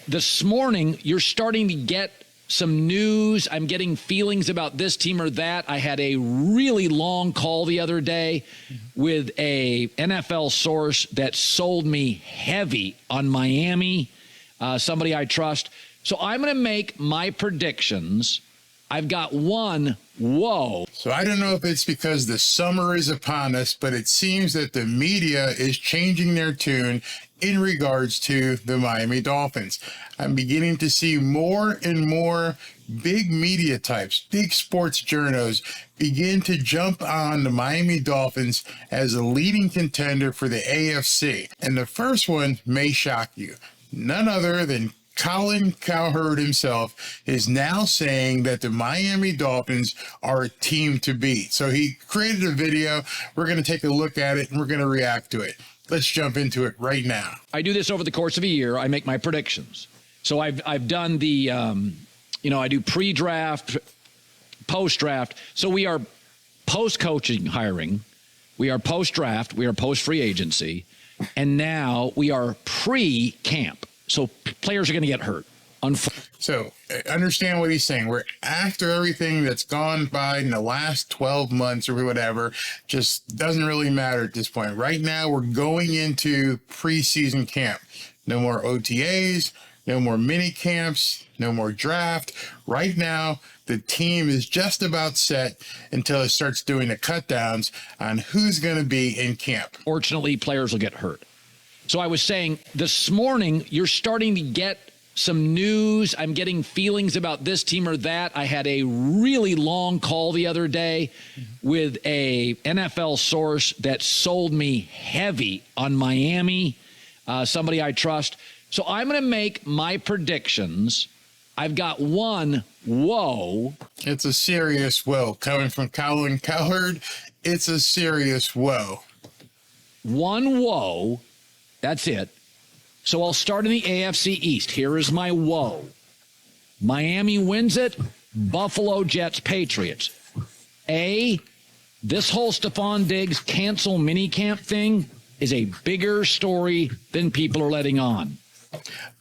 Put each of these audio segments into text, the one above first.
this morning, you're starting to get some news. I'm getting feelings about this team or that. I had a really long call the other day with a NFL source that sold me heavy on Miami, somebody I trust. So I'm going to make my predictions. I've got one. Whoa. So I don't know if it's because the summer is upon us, but it seems that the media is changing their tune in regards to the Miami Dolphins. I'm beginning to see more and more big media types, big sports journos begin to jump on the Miami Dolphins as a leading contender for the AFC. And the first one may shock you. None other than Colin Cowherd himself is now saying that the Miami Dolphins are a team to beat. So he created a video. We're going to take a look at it and we're going to react to it. Let's jump into it right now. I do this over the course of a year. I make my predictions. So I've done the, I do pre-draft, post-draft. So we are post-coaching hiring. We are post-draft. We are post-free agency. And now we are pre-camp. So players are going to get hurt. So understand what he's saying. We're after everything that's gone by in the last 12 months or whatever, just doesn't really matter at this point. Right now, we're going into preseason camp. No more OTAs, no more mini camps, no more draft. Right now, the team is just about set until it starts doing the cut downs on who's going to be in camp. Fortunately, players will get hurt. So I was saying this morning, you're starting to get some news. I'm getting feelings about this team or that. I had a really long call the other day with a NFL source that sold me heavy on Miami, somebody I trust. So I'm going to make my predictions. I've got one. Whoa. It's a serious whoa. Coming from Colin Cowherd, it's a serious whoa. One whoa. That's it. So I'll start in the AFC East. Here is my whoa. Miami wins it. Buffalo Jets, Patriots. This whole Stephon Diggs cancel minicamp thing is a bigger story than people are letting on.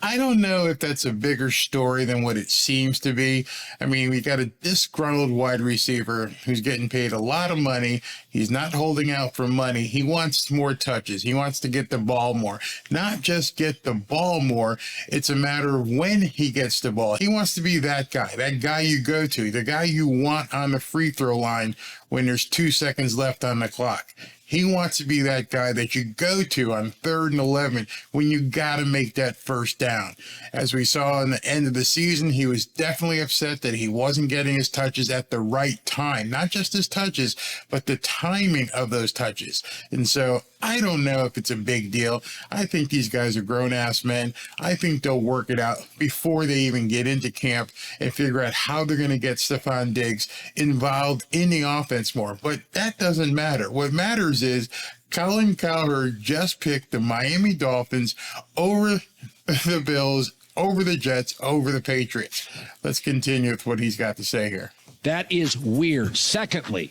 I don't know if that's a bigger story than what it seems to be. I mean, we got a disgruntled wide receiver who's getting paid a lot of money. He's not holding out for money. He wants more touches. He wants to get the ball more. Not just get the ball more. It's a matter of when he gets the ball. He wants to be that guy you go to, the guy you want on the free throw line when there's 2 seconds left on the clock. He wants to be that guy that you go to on 3rd and 11 when you got to make that first down. As we saw in the end of the season, he was definitely upset that he wasn't getting his touches at the right time. Not just his touches, but the timing of those touches. And so I don't know if it's a big deal. I think these guys are grown-ass men. I think they'll work it out before they even get into camp and figure out how they're going to get Stephon Diggs involved in the offense more. But that doesn't matter. What matters is Colin Cowherd just picked the Miami Dolphins over the Bills, over the Jets, over the Patriots. Let's continue with what he's got to say here. That is weird. Secondly,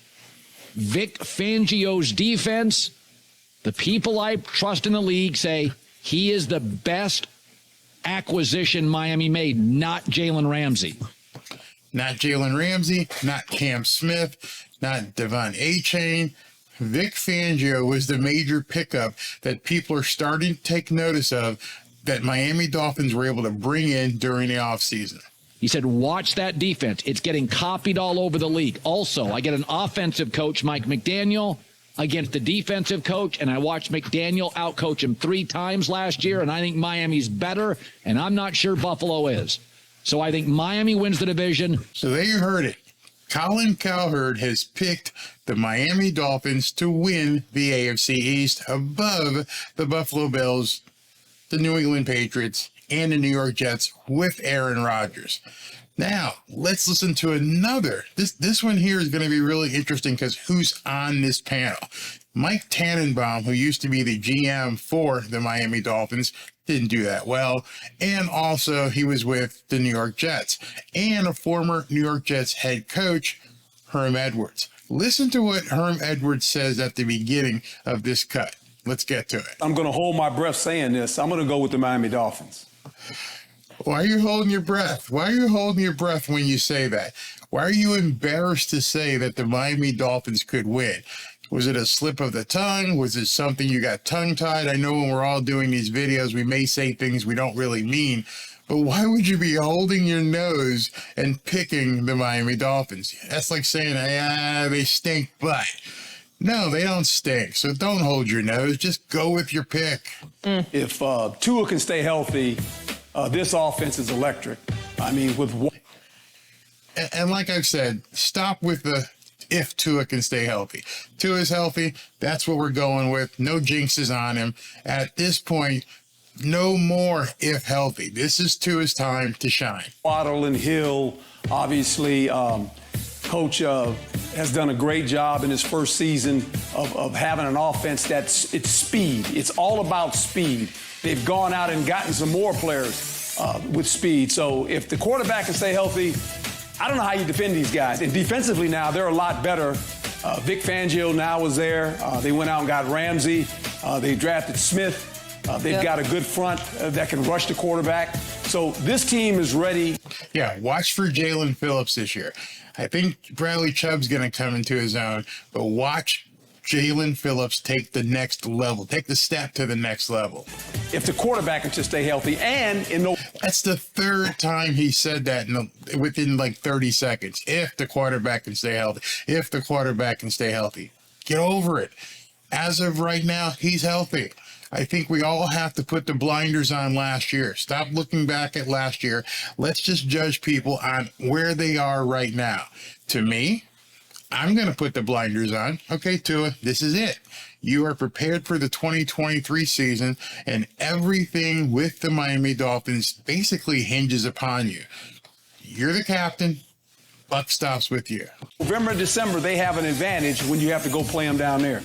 Vic Fangio's defense, the people I trust in the league say he is the best acquisition Miami made, not Jalen Ramsey. Not Jalen Ramsey, not Cam Smith, not Devon A-Chain. Vic Fangio was the major pickup that people are starting to take notice of that Miami Dolphins were able to bring in during the offseason. He said, watch that defense. It's getting copied all over the league. Also, I get an offensive coach, Mike McDaniel, against the defensive coach, and I watched McDaniel outcoach him 3 times last year, and I think Miami's better, and I'm not sure Buffalo is. So I think Miami wins the division. So there you heard it. Colin Cowherd has picked the Miami Dolphins to win the AFC East above the Buffalo Bills, the New England Patriots, and the New York Jets with Aaron Rodgers. Now, let's listen to another. This one here is going to be really interesting because who's on this panel? Mike Tannenbaum, who used to be the GM for the Miami Dolphins, didn't do that well. And also, he was with the New York Jets. And a former New York Jets head coach, Herm Edwards. Listen to what Herm Edwards says at the beginning of this cut. Let's get to it. I'm going to hold my breath saying this. I'm going to go with the Miami Dolphins. Why are you holding your breath? Why are you holding your breath when you say that? Why are you embarrassed to say that the Miami Dolphins could win? Was it a slip of the tongue? Was it something you got tongue-tied? I know when we're all doing these videos, we may say things we don't really mean, but why would you be holding your nose and picking the Miami Dolphins? That's like saying, they stink, but no, they don't stink. So don't hold your nose. Just go with your pick. If Tua can stay healthy, this offense is electric. I mean, with what? And like I've said, stop with the if Tua can stay healthy. Tua's healthy. That's what we're going with. No jinxes on him. At this point, no more if healthy. This is Tua's time to shine. Waddle and Hill, obviously, Coach has done a great job in his first season of having an offense it's speed. It's all about speed. They've gone out and gotten some more players with speed. So if the quarterback can stay healthy, I don't know how you defend these guys. And defensively now, they're a lot better. Vic Fangio now was there. They went out and got Ramsey. They drafted Smith. They've got a good front that can rush the quarterback. So this team is ready. Yeah, watch for Jalen Phillips this year. I think Bradley Chubb's going to come into his own, but watch Jalen Phillips take the next level, take the step to the next level. If the quarterback can just stay healthy That's the third time he said that within like 30 seconds. If the quarterback can stay healthy, if the quarterback can stay healthy, get over it. As of right now, he's healthy. I think we all have to put the blinders on last year. Stop looking back at last year. Let's just judge people on where they are right now. To me, I'm going to put the blinders on. Okay, Tua, this is it. You are prepared for the 2023 season, and everything with the Miami Dolphins basically hinges upon you. You're the captain. Buck stops with you. November and December, they have an advantage when you have to go play them down there.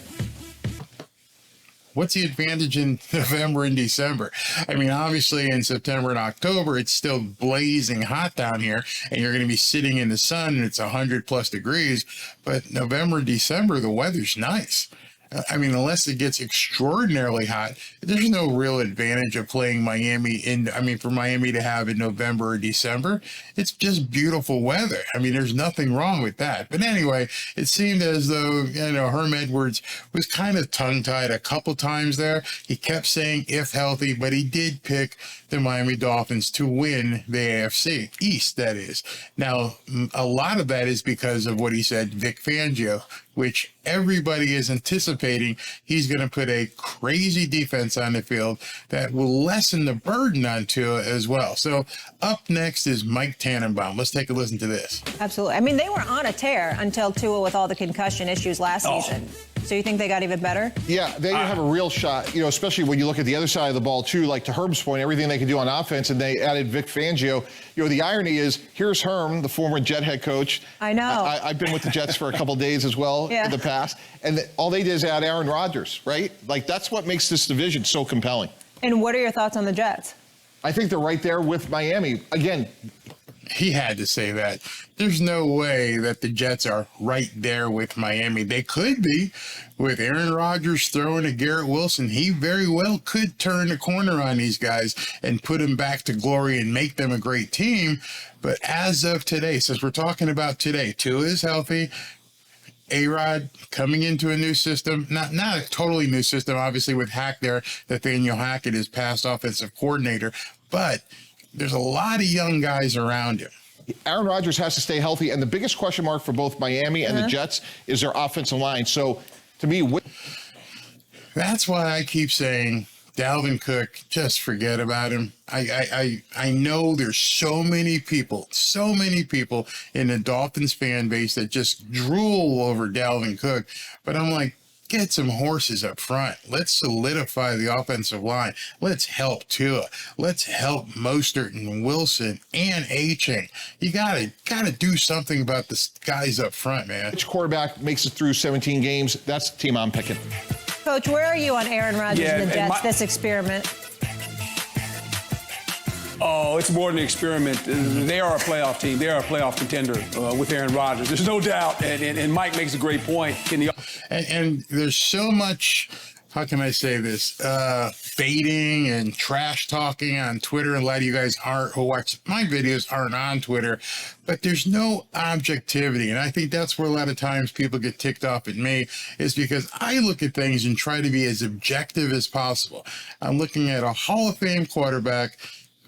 What's the advantage in November and December? I mean, obviously in September and October, it's still blazing hot down here, and you're going to be sitting in the sun and it's 100+ degrees. But November and December, the weather's nice. I mean, unless it gets extraordinarily hot, there's no real advantage of playing Miami for Miami to have in November or December. It's just beautiful weather. I mean, there's nothing wrong with that. But anyway, it seemed as though, Herm Edwards was kind of tongue-tied a couple times there. He kept saying if healthy, but he did pick the Miami Dolphins to win the AFC East, that is. Now, a lot of that is because of what he said, Vic Fangio, which everybody is anticipating he's going to put a crazy defense on the field that will lessen the burden on Tua as well. So up next is Mike Tannenbaum. Let's take a listen to this. Absolutely. I mean, they were on a tear until Tua with all the concussion issues last season. So you think they got even better? Yeah, they have a real shot, especially when you look at the other side of the ball, too, like to Herm's point, everything they can do on offense, and they added Vic Fangio. The irony is, here's Herm, the former Jet head coach. I know. I've been with the Jets for a couple of days as well in the past, and all they did is add Aaron Rodgers, right? Like, that's what makes this division so compelling. And what are your thoughts on the Jets? I think they're right there with Miami. Again, he had to say that. There's no way that the Jets are right there with Miami. They could be. With Aaron Rodgers throwing to Garrett Wilson, he very well could turn the corner on these guys and put them back to glory and make them a great team. But as of today, since we're talking about today, Tua is healthy. A-Rod coming into a new system, not a totally new system, obviously with Hack there. Nathaniel Hackett is past offensive coordinator, but there's a lot of young guys around him. Aaron Rodgers has to stay healthy, and the biggest question mark for both Miami and the Jets is their offensive line. So, to me, that's why I keep saying Dalvin Cook, just forget about him. I know there's so many people in the Dolphins fan base that just drool over Dalvin Cook, but I'm like, get some horses up front. Let's solidify the offensive line. Let's help Tua. Let's help Mostert and Wilson and A-Chain. You gotta do something about the guys up front, man. Which quarterback makes it through 17 games? That's the team I'm picking. Coach, where are you on Aaron Rodgers and the Jets, this experiment? Oh, it's more than an experiment. They are a playoff team. They are a playoff contender with Aaron Rodgers. There's no doubt. And Mike makes a great point. And there's so much, how can I say this? fading and trash talking on Twitter. A lot of you guys who watch my videos aren't on Twitter, but there's no objectivity. And I think that's where a lot of times people get ticked off at me, is because I look at things and try to be as objective as possible. I'm looking at a Hall of Fame quarterback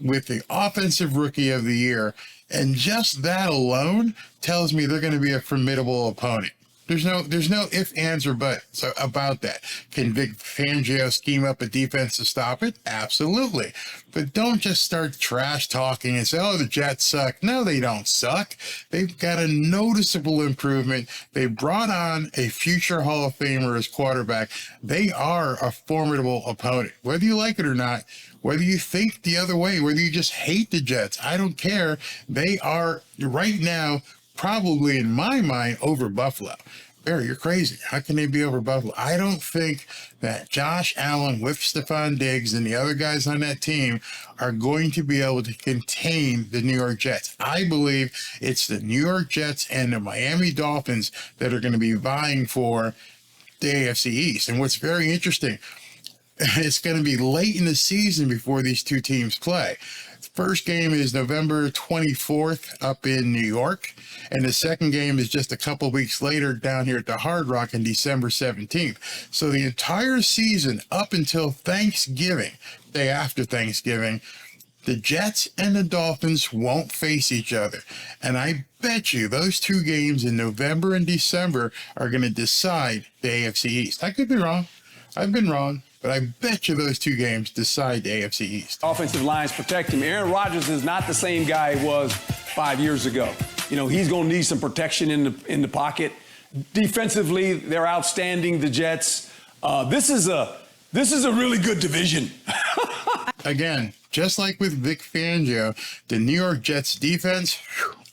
with the offensive rookie of the year, and just that alone tells me they're going to be a formidable opponent. There's no ifs, ands, or buts about that. Can Vic Fangio scheme up a defense to stop it? Absolutely. But don't just start trash talking and say, oh, the Jets suck. No, they don't suck. They've got a noticeable improvement. They brought on a future Hall of Famer as quarterback. They are a formidable opponent, whether you like it or not. Whether you think the other way, whether you just hate the Jets, I don't care. They are right now probably, in my mind, over Buffalo. Barry, you're crazy. How can they be over Buffalo? I don't think that Josh Allen with Stephon Diggs and the other guys on that team are going to be able to contain the New York Jets. I believe it's the New York Jets and the Miami Dolphins that are going to be vying for the AFC East. And what's very interesting, it's going to be late in the season before these two teams play. First game is November 24th up in New York, and the second game is just a couple weeks later down here at the Hard Rock on December 17th. So the entire season up until Thanksgiving, day after Thanksgiving, the Jets and the Dolphins won't face each other. And I bet you those two games in November and December are going to decide the AFC East. I could be wrong. I've been wrong. But I bet you those two games decide the AFC East. Offensive lines protect him. Aaron Rodgers is not the same guy he was 5 years ago. You know, he's going to need some protection in the pocket. Defensively, they're outstanding, the Jets. This is a really good division. Again, just like with Vic Fangio, the New York Jets defense,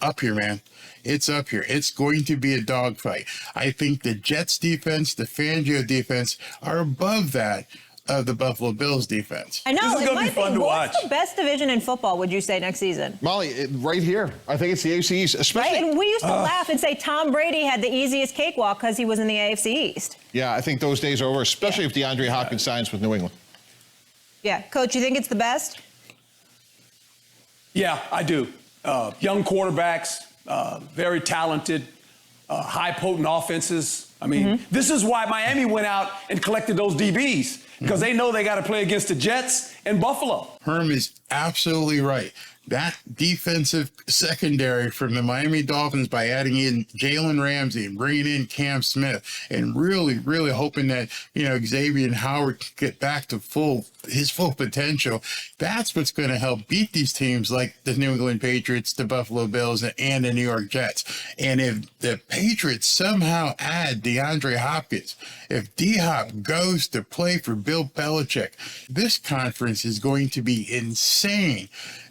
up here, man. It's up here. It's going to be a dogfight. I think the Jets defense, the Fangio defense are above that of the Buffalo Bills defense. I know. This is going to be fun to watch. What's the best division in football, would you say, next season? Molly, right here. I think it's the AFC East, especially. Right? And we used to laugh and say Tom Brady had the easiest cakewalk because he was in the AFC East. Yeah, I think those days are over, especially if DeAndre Hopkins signs with New England. Yeah. Coach, you think it's the best? Yeah, I do. Young quarterbacks, very talented, high potent offenses. I mean, this is why Miami went out and collected those DBs, because they know they got to play against the Jets and Buffalo. Herm is absolutely right. That defensive secondary from the Miami Dolphins, by adding in Jalen Ramsey and bringing in Cam Smith and really, really hoping that, Xavier Howard can get back to his full potential, that's what's going to help beat these teams like the New England Patriots, the Buffalo Bills, and the New York Jets. And if the Patriots somehow add DeAndre Hopkins, if D-Hop goes to play for Bill Belichick, this conference is going to be insane.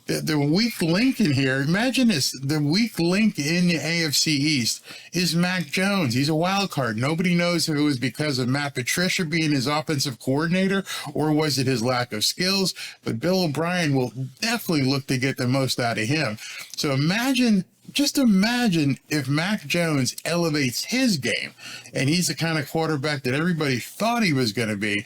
The weak link in here, imagine this, the weak link in the AFC East is Mac Jones. He's a wild card. Nobody knows if it was because of Matt Patricia being his offensive coordinator or was it his lack of skills, but Bill O'Brien will definitely look to get the most out of him. So just imagine if Mac Jones elevates his game and he's the kind of quarterback that everybody thought he was going to be.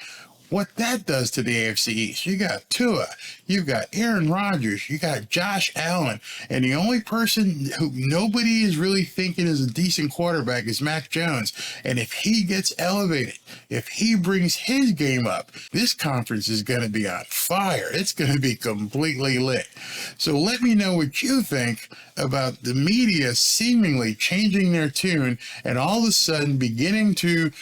What that does to the AFC East. You got Tua, you've got Aaron Rodgers, you got Josh Allen, and the only person who nobody is really thinking is a decent quarterback is Mac Jones. And if he gets elevated, if he brings his game up, this conference is going to be on fire. It's going to be completely lit. So let me know what you think about the media seemingly changing their tune and all of a sudden beginning to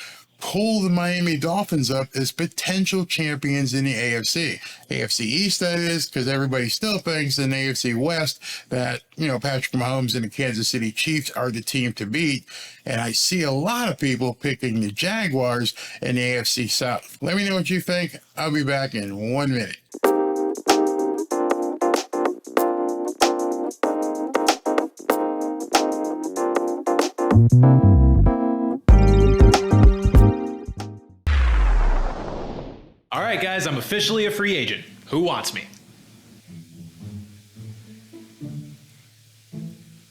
pull the Miami Dolphins up as potential champions in the AFC. AFC East, that is, because everybody still thinks in the AFC West that, Patrick Mahomes and the Kansas City Chiefs are the team to beat. And I see a lot of people picking the Jaguars in the AFC South. Let me know what you think. I'll be back in 1 minute. All right, guys, I'm officially a free agent. Who wants me?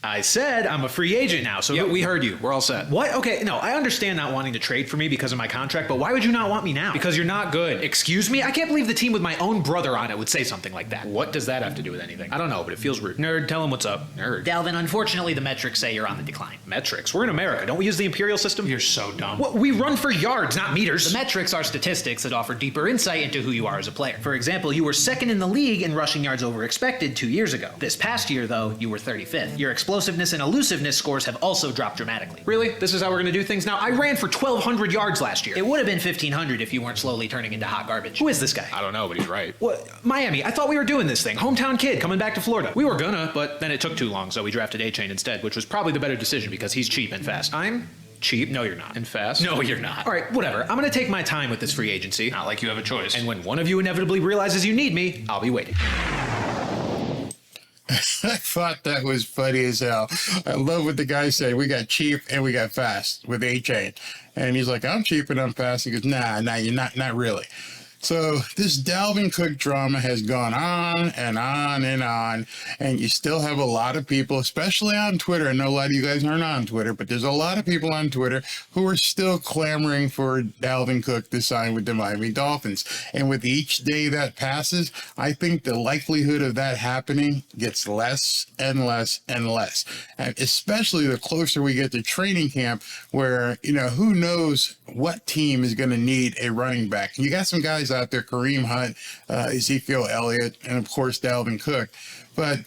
I said I'm a free agent now. So Yeah, we heard you. We're all set. What? Okay, no, I understand not wanting to trade for me because of my contract, but why would you not want me now? Because you're not good. Excuse me? I can't believe the team with my own brother on it would say something like that. What does that have to do with anything? I don't know, but it feels rude. Nerd, tell him what's up. Nerd. Dalvin, unfortunately, the metrics say you're on the decline. Metrics? We're in America. Don't we use the imperial system? You're so dumb. What? We run for yards, not meters. The metrics are statistics that offer deeper insight into who you are as a player. For example, you were second in the league in rushing yards over expected 2 years ago. This past year, though, you were 35th. Your explosiveness and elusiveness scores have also dropped dramatically. Really? This is how we're going to do things now? I ran for 1,200 yards last year. It would have been 1,500 if you weren't slowly turning into hot garbage. Who is this guy? I don't know, but he's right. What? Miami. I thought we were doing this thing. Hometown kid coming back to Florida. We were gonna, but then it took too long, so we drafted A-Chain instead, which was probably the better decision because he's cheap and fast. I'm cheap? No, you're not. And fast? No, you're not. All right, whatever. I'm gonna take my time with this free agency. Not like you have a choice. And when one of you inevitably realizes you need me, I'll be waiting. I thought that was funny as hell. I love what the guy said. We got cheap and we got fast with A-Chain. And he's like, I'm cheap and I'm fast. He goes, nah, you're not really. So this Dalvin Cook drama has gone on and on and on, and you still have a lot of people, especially on Twitter. I know a lot of you guys aren't on Twitter, but there's a lot of people on Twitter who are still clamoring for Dalvin Cook to sign with the Miami Dolphins. And with each day that passes, I think the likelihood of that happening gets less and less and less. And especially the closer we get to training camp, where, you know, who knows what team is going to need a running back. And you got some guys out there, Kareem Hunt, Ezekiel Elliott, and of course Dalvin Cook. But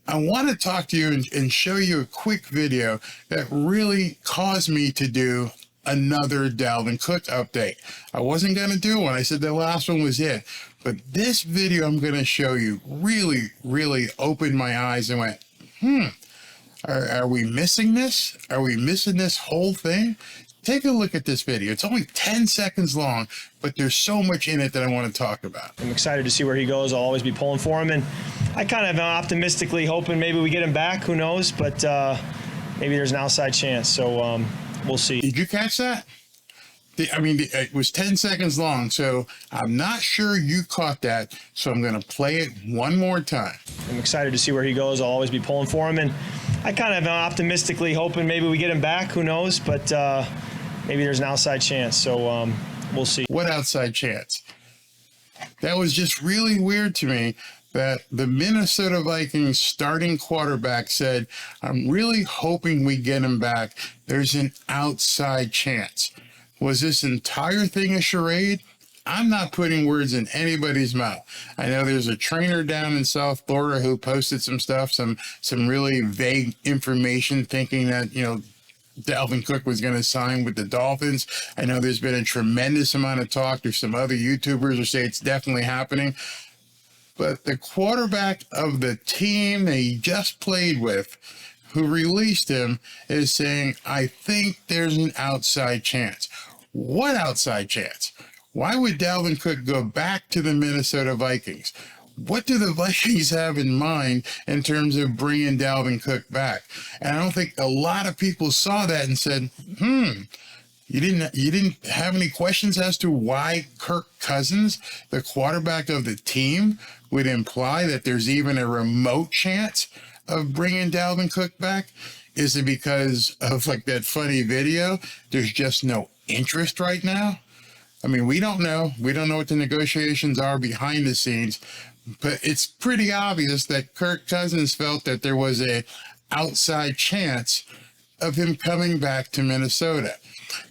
I want to talk to you and show you a quick video that really caused me to do another Dalvin Cook update. I wasn't going to do one. I said the last one was it. But this video I'm going to show you really opened my eyes and went, are we missing this? Are we missing this whole thing? Take a look at this video. It's only 10 seconds long, but there's so much in it that I want to talk about. I'm excited to see where he goes. I'll always be pulling for him, and I kind of am optimistically hoping maybe we get him back. Who knows? But maybe there's an outside chance. So we'll see. Did you catch that? I mean, it was 10 seconds long, so I'm not sure you caught that, so I'm going to play it one more time. I'm excited to see where he goes. I'll always be pulling for him, and I kind of am optimistically hoping maybe we get him back. Who knows? But maybe there's an outside chance. So we'll see. What outside chance? That was just really weird to me that the Minnesota Vikings starting quarterback said, I'm really hoping we get him back. There's an outside chance. Was this entire thing a charade? I'm not putting words in anybody's mouth. I know there's a trainer down in South Florida who posted some stuff, some really vague information, thinking that, you know, Dalvin Cook was going to sign with the Dolphins. I know there's been a tremendous amount of talk. There's some other YouTubers who say it's definitely happening. But the quarterback of the team that he just played with, who released him, is saying, I think there's an outside chance. What outside chance? Why would Dalvin Cook go back to the Minnesota Vikings? What do the Vikings have in mind in terms of bringing Dalvin Cook back? And I don't think a lot of people saw that and said, you didn't have any questions as to why Kirk Cousins, the quarterback of the team, would imply that there's even a remote chance of bringing Dalvin Cook back? Is it because of like that funny video? There's just no interest right now? I mean, we don't know. We don't know what the negotiations are behind the scenes, but it's pretty obvious that Kirk Cousins felt that there was a outside chance of him coming back to Minnesota.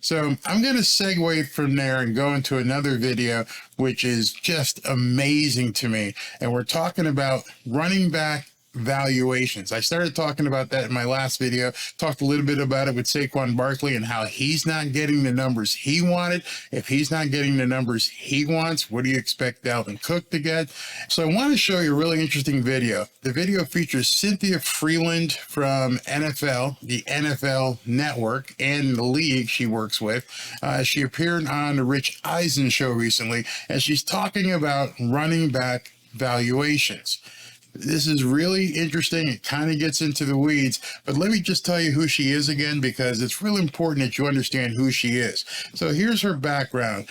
So I'm going to segue from there and go into another video, which is just amazing to me. And we're talking about running back valuations. I started talking about that in my last video, talked a little bit about it with Saquon Barkley and how he's not getting the numbers he wanted. If he's not getting the numbers he wants, what do you expect Dalvin Cook to get? So I want to show you a really interesting video. The video features Cynthia Freeland from NFL, the NFL Network, and the league she works with. She appeared on the Rich Eisen show recently, and she's talking about running back valuations. This is really interesting. It kind of gets into the weeds, but let me just tell you who she is again, because it's really important that you understand who she is. So here's her background.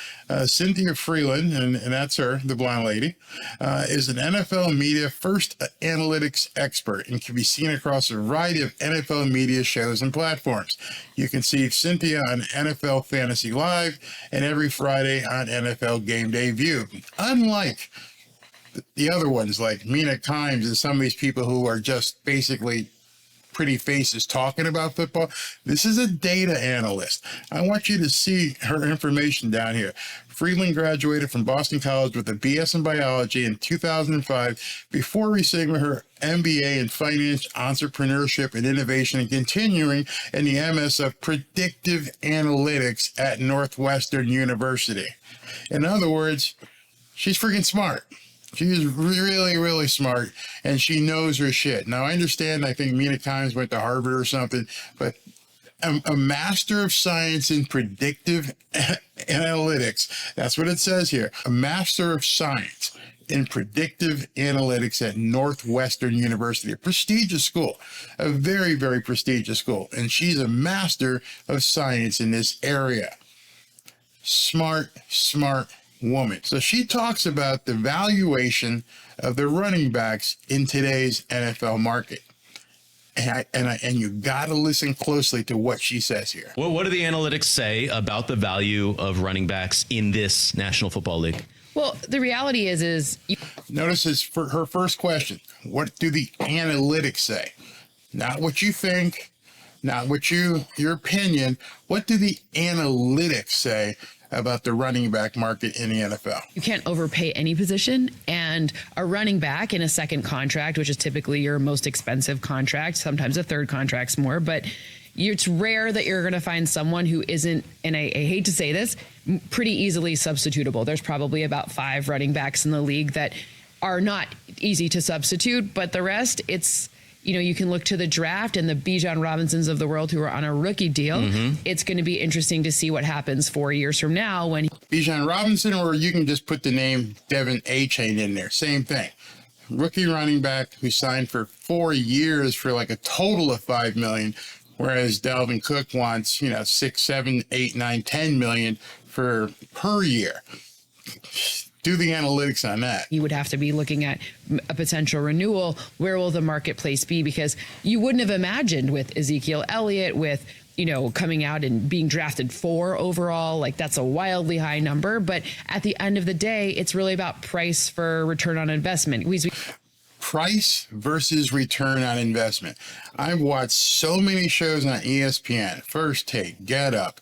Cynthia Freeland, and that's her, the blonde lady, is an NFL media first analytics expert and can be seen across a variety of NFL media shows and platforms. You can see Cynthia on NFL Fantasy Live and every Friday on NFL Game Day View. Unlike the other ones like Mina Kimes and some of these people who are just basically pretty faces talking about football, this is a data analyst. I want you to see her information down here. Freeland graduated from Boston College with a BS in biology in 2005 before receiving her MBA in finance, entrepreneurship, and innovation, and continuing in the MS of predictive analytics at Northwestern University. In other words, she's freaking smart. She's really, really smart, and she knows her shit. Now, I understand, I think Mina Kimes went to Harvard or something, but a master of science in predictive analytics, that's what it says here, a master of science in predictive analytics at Northwestern University, a prestigious school, a very, very prestigious school, and she's a master of science in this area. Smart woman. So she talks about the valuation of the running backs in today's NFL market. And you got to listen closely to what she says here. Well, what do the analytics say about the value of running backs in this National Football League? Well, the reality is notice this for her first question. What do the analytics say? Not what you think, not what your opinion. What do the analytics say about the running back market in the NFL? you can't overpay any position, and a running back in a second contract, which is typically your most expensive contract, sometimes a third contract's more, but it's rare that you're going to find someone who isn't, and I hate to say this, pretty easily substitutable. There's probably about 5 running backs in the league that are not easy to substitute, but the rest, it's, you can look to the draft and the Bijan Robinsons of the world who are on a rookie deal. Mm-hmm. It's going to be interesting to see what happens 4 years from now when Bijan Robinson, or you can just put the name Devin A-Chain in there. Same thing. Rookie running back who signed for 4 years for like a total of $5 million, whereas Dalvin Cook wants, 6, 7, 8, 9, 10 million per year. Do the analytics on that. You would have to be looking at a potential renewal. Where will the marketplace be? Because you wouldn't have imagined with Ezekiel Elliott, with, coming out and being drafted 4 overall, like that's a wildly high number. But at the end of the day, it's really about price for return on investment. Price versus return on investment. I've watched so many shows on ESPN, First Take, Get Up,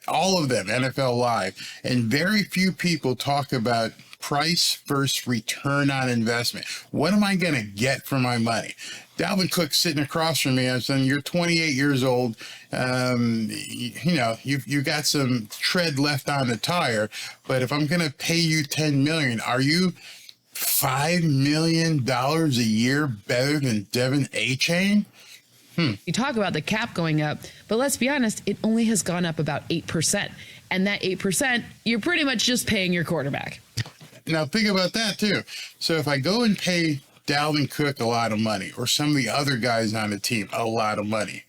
all of them, NFL Live, and very few people talk about price versus return on investment. What am I going to get for my money? Dalvin Cook sitting across from me. I'm saying, you're 28 years old. You got some tread left on the tire, but if I'm going to pay you $10 million, are you $5 million a year better than Devin A-Chain? You talk about the cap going up, but let's be honest, it only has gone up about 8%. And that 8%, you're pretty much just paying your quarterback. Now think about that too. So if I go and pay Dalvin Cook a lot of money, or some of the other guys on the team a lot of money,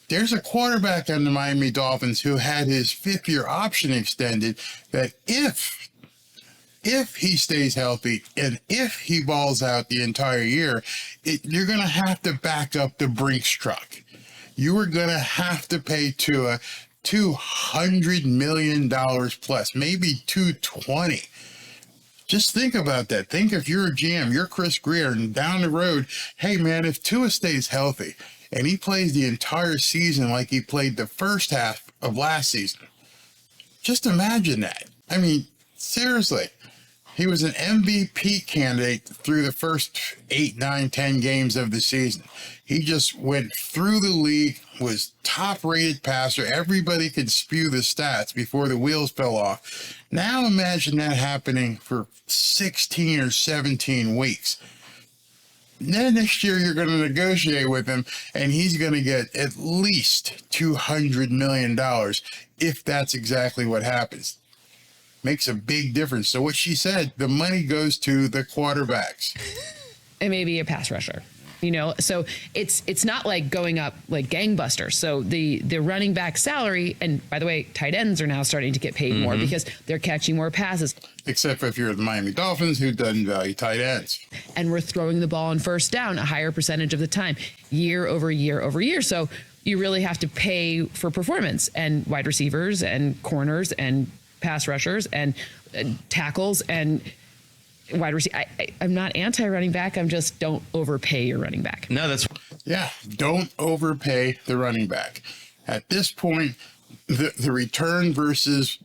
there's a quarterback on the Miami Dolphins who had his 5th-year option extended that if he stays healthy and if he balls out the entire year, you're going to have to back up the Brinks truck. You are going to have to pay Tua $200 million plus, maybe $220. Just think about that. Think if you're a GM, you're Chris Greer, and down the road, hey man, if Tua stays healthy and he plays the entire season like he played the first half of last season, just imagine that. I mean, seriously. He was an MVP candidate through the first 8, 9, 10 games of the season. He just went through the league, was top-rated passer. Everybody could spew the stats before the wheels fell off. Now imagine that happening for 16 or 17 weeks. Then next year you're going to negotiate with him, and he's going to get at least $200 million if that's exactly what happens. makes a big difference. So what she said, the money goes to the quarterbacks. And maybe a pass rusher. So it's not like going up like gangbusters. So the running back salary, and by the way, tight ends are now starting to get paid more because they're catching more passes. Except for if you're the Miami Dolphins, who doesn't value tight ends. And we're throwing the ball on first down a higher percentage of the time, year over year over year. So you really have to pay for performance, and wide receivers and corners and pass rushers and tackles and wide receiver. I'm not anti-running back. I'm just don't overpay your running back. No, that's... Yeah, don't overpay the running back. At this point, the return versus,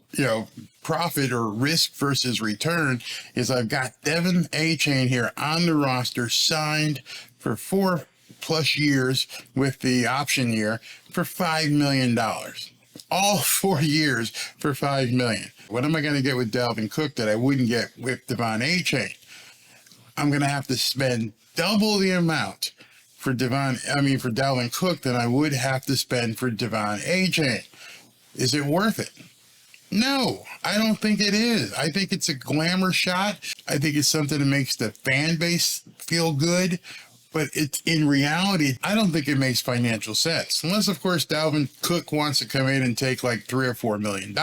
profit or risk versus return is I've got Devin Achane here on the roster, signed for 4+ years with the option year for $5 million. All 4 years for $5 million. What am I going to get with Dalvin Cook that I wouldn't get with Devon Achane? I'm going to have to spend double the amount for Dalvin Cook than I would have to spend for Devon Achane. Is it worth it? No, I don't think it is. I think it's a glamour shot. I think it's something that makes the fan base feel good. But it's in reality, I don't think it makes financial sense. Unless, of course, Dalvin Cook wants to come in and take like $3 or $4 million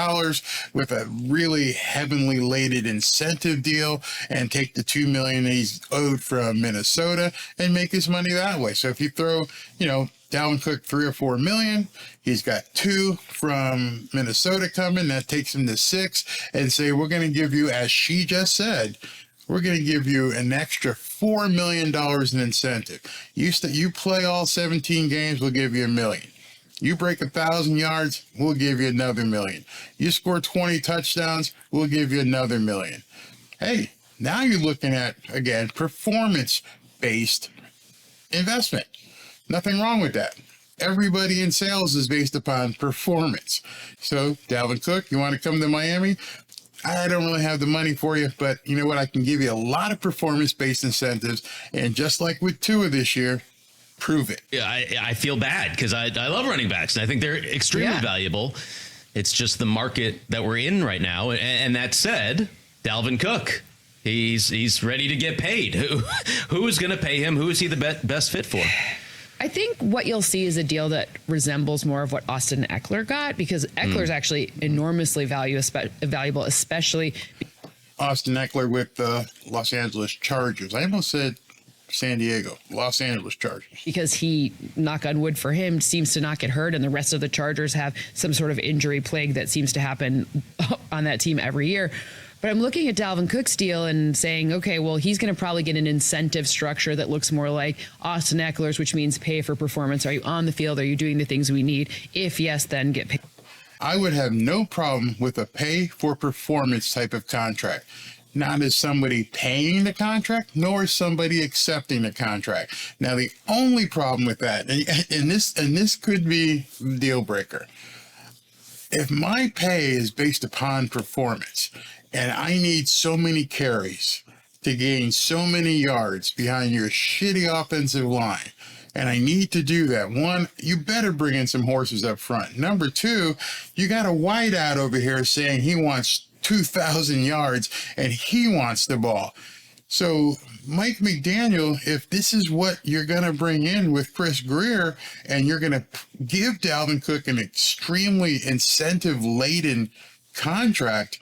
with a really heavenly laden incentive deal and take the $2 million he's owed from Minnesota and make his money that way. So if you throw, Dalvin Cook $3 or $4 million, he's got $2 million from Minnesota coming. That takes him to $6 million, and say, we're going to give you, as she just said, we're going to give you an extra $4 million in incentive. You play all 17 games, we'll give you $1 million. You break 1,000 yards, we'll give you another $1 million. You score 20 touchdowns, we'll give you another $1 million. Hey, now you're looking at, again, performance-based investment. Nothing wrong with that. Everybody in sales is based upon performance. So, Dalvin Cook, you want to come to Miami? I don't really have the money for you, but you know what? I can give you a lot of performance-based incentives, and just like with Tua this year, prove it. Yeah, I feel bad because I love running backs, and I think they're extremely valuable. It's just the market that we're in right now. And that said, Dalvin Cook, he's ready to get paid. Who is going to pay him? Who is he the best fit for? I think what you'll see is a deal that resembles more of what Austin Eckler got, because Eckler's actually enormously valuable, especially Austin Eckler with the Los Angeles Chargers. I almost said San Diego, Los Angeles Chargers. Because he, knock on wood for him, seems to not get hurt, and the rest of the Chargers have some sort of injury plague that seems to happen on that team every year. But I'm looking at Dalvin Cook's deal and saying, okay, well, he's going to probably get an incentive structure that looks more like Austin Eckler's, which means pay for performance. Are you on the field? Are you doing the things we need? If yes, then get paid. I would have no problem with a pay for performance type of contract. Not as somebody paying the contract, nor as somebody accepting the contract. Now, the only problem with that, and this could be a deal breaker. If my pay is based upon performance, and I need so many carries to gain so many yards behind your shitty offensive line, and I need to do that, one, you better bring in some horses up front. Number two, you got a wideout over here saying he wants 2,000 yards and he wants the ball. So Mike McDaniel, if this is what you're going to bring in with Chris Greer, and you're going to give Dalvin Cook an extremely incentive-laden contract,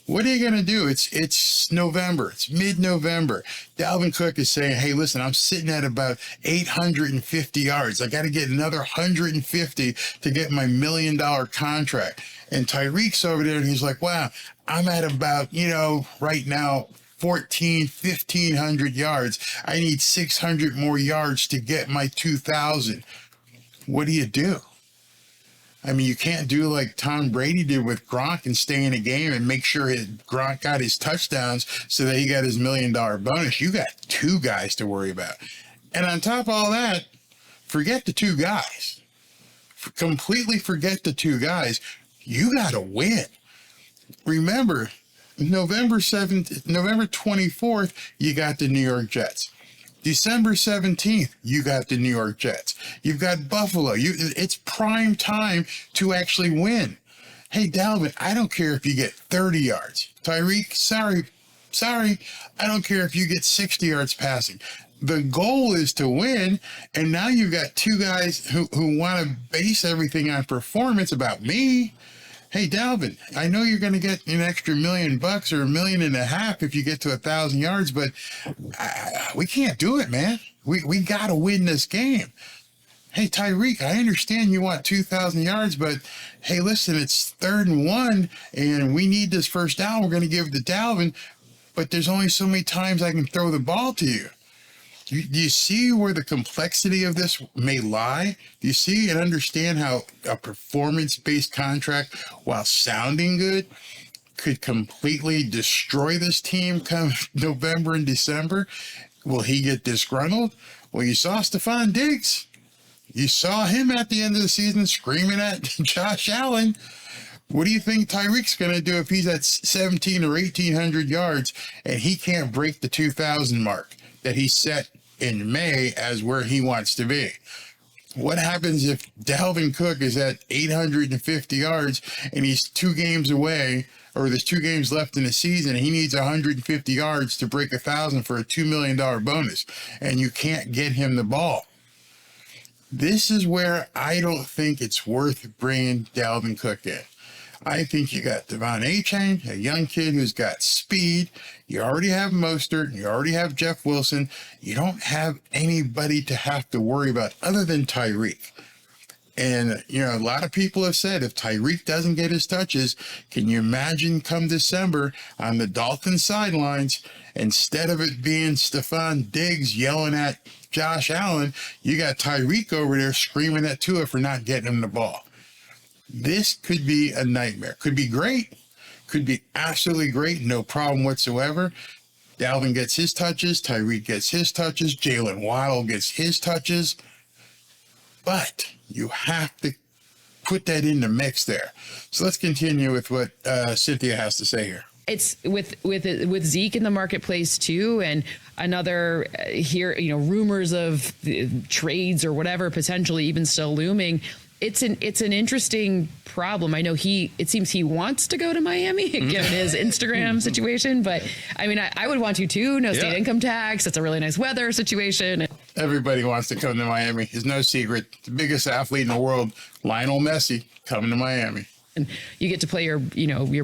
what are you going to do? It's November. It's mid-November. Dalvin Cook is saying, hey, listen, I'm sitting at about 850 yards. I got to get another 150 to get my $1 million contract. And Tyreek's over there, and he's like, wow, I'm at about, right now, 1,500 yards. I need 600 more yards to get my 2,000. What do you do? I mean, you can't do like Tom Brady did with Gronk and stay in a game and make sure Gronk got his touchdowns so that he got his $1 million bonus. You got two guys to worry about. And on top of all that, forget the two guys. Completely forget the two guys. You got to win. Remember, November 24th, you got the New York Jets. December 17th, you got the New York Jets. You've got Buffalo. It's prime time to actually win. Hey, Dalvin, I don't care if you get 30 yards. Tyreek, sorry, I don't care if you get 60 yards passing. The goal is to win, and now you've got two guys who want to base everything on performance about me. Hey, Dalvin, I know you're going to get an extra $1 million or $1.5 million if you get to 1,000 yards, but we can't do it, man. We got to win this game. Hey, Tyreek, I understand you want 2,000 yards, but hey, listen, it's 3rd and 1, and we need this first down. We're going to give it to Dalvin, but there's only so many times I can throw the ball to you. Do you see where the complexity of this may lie? Do you see and understand how a performance-based contract, while sounding good, could completely destroy this team come November and December? Will he get disgruntled? Well, you saw Stephon Diggs. You saw him at the end of the season screaming at Josh Allen. What do you think Tyreek's going to do if he's at 1,700 or 1,800 yards and he can't break the 2,000 mark that he set in May as where he wants to be? What happens if Dalvin Cook is at 850 yards and he's 2 games away, or there's 2 games left in the season and he needs 150 yards to break 1,000 for a $2 million bonus, and you can't get him the ball? This is where I don't think it's worth bringing Dalvin Cook in. I think you got Devon Achane, a young kid who's got speed. You already have Mostert. You already have Jeff Wilson. You don't have anybody to have to worry about other than Tyreek. And, a lot of people have said if Tyreek doesn't get his touches, can you imagine come December on the Dolphins sidelines, instead of it being Stephon Diggs yelling at Josh Allen, you got Tyreek over there screaming at Tua for not getting him the ball. This could be a nightmare. Could be great. Could be absolutely great. No problem whatsoever. Dalvin gets his touches. Tyreek gets his touches. Jalen Waddle gets his touches. But you have to put that in the mix there. So let's continue with what Cynthia has to say here. It's with Zeke in the marketplace too, and another rumors of trades or whatever potentially even still looming. It's an interesting problem. I know it seems he wants to go to Miami given his Instagram situation, but I mean, I would want to too. No state income tax. It's a really nice weather situation. Everybody wants to come to Miami. It's no secret. The biggest athlete in the world, Lionel Messi, coming to Miami. And you get to play your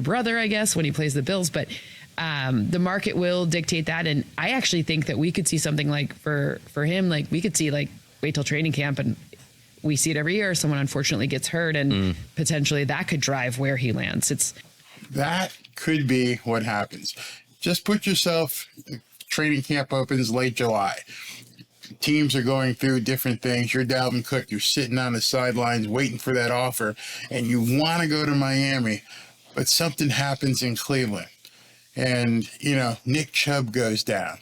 brother, I guess, when he plays the Bills, but the market will dictate that. And I actually think that we could see something like for him, like we could see wait till training camp, and we see it every year. Someone unfortunately gets hurt, and potentially that could drive where he lands. That could be what happens. Just put yourself, training camp opens late July. Teams are going through different things. You're Dalvin Cook. You're sitting on the sidelines waiting for that offer, and you want to go to Miami, but something happens in Cleveland, and Nick Chubb goes down,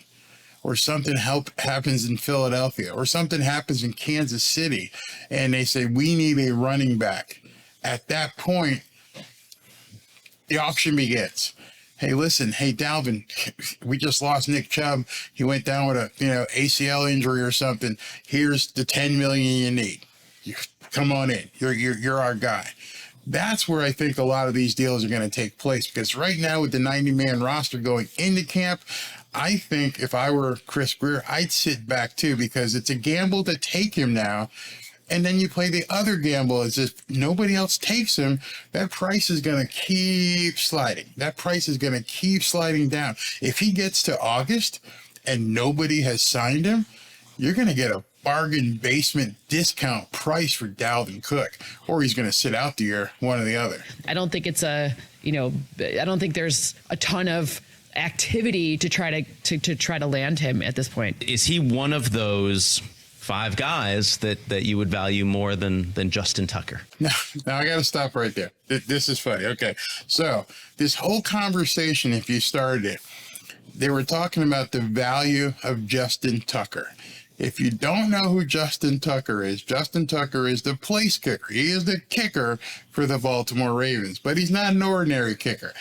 or something happens in Philadelphia, or something happens in Kansas City, and they say we need a running back. At that point, the auction begins. Hey, listen, Dalvin, we just lost Nick Chubb. He went down with a, ACL injury or something. Here's the $10 million you need. Come on in. You're our guy. That's where I think a lot of these deals are going to take place, because right now with the 90-man roster going into camp, I think if I were Chris Greer, I'd sit back too, because it's a gamble to take him now. And then you play the other gamble as if nobody else takes him. That price is going to keep sliding. That price is going to keep sliding down. If he gets to August and nobody has signed him, you're going to get a bargain basement discount price for Dalvin Cook, or he's going to sit out the year, one or the other. I don't think it's I don't think there's a ton of activity to try to land him at this point. Is he one of those 5 guys that you would value more than Justin Tucker? Now I got to stop right there. This is funny. Okay. So this whole conversation, if you started it, they were talking about the value of Justin Tucker. If you don't know who Justin Tucker is the place kicker. He is the kicker for the Baltimore Ravens, but he's not an ordinary kicker.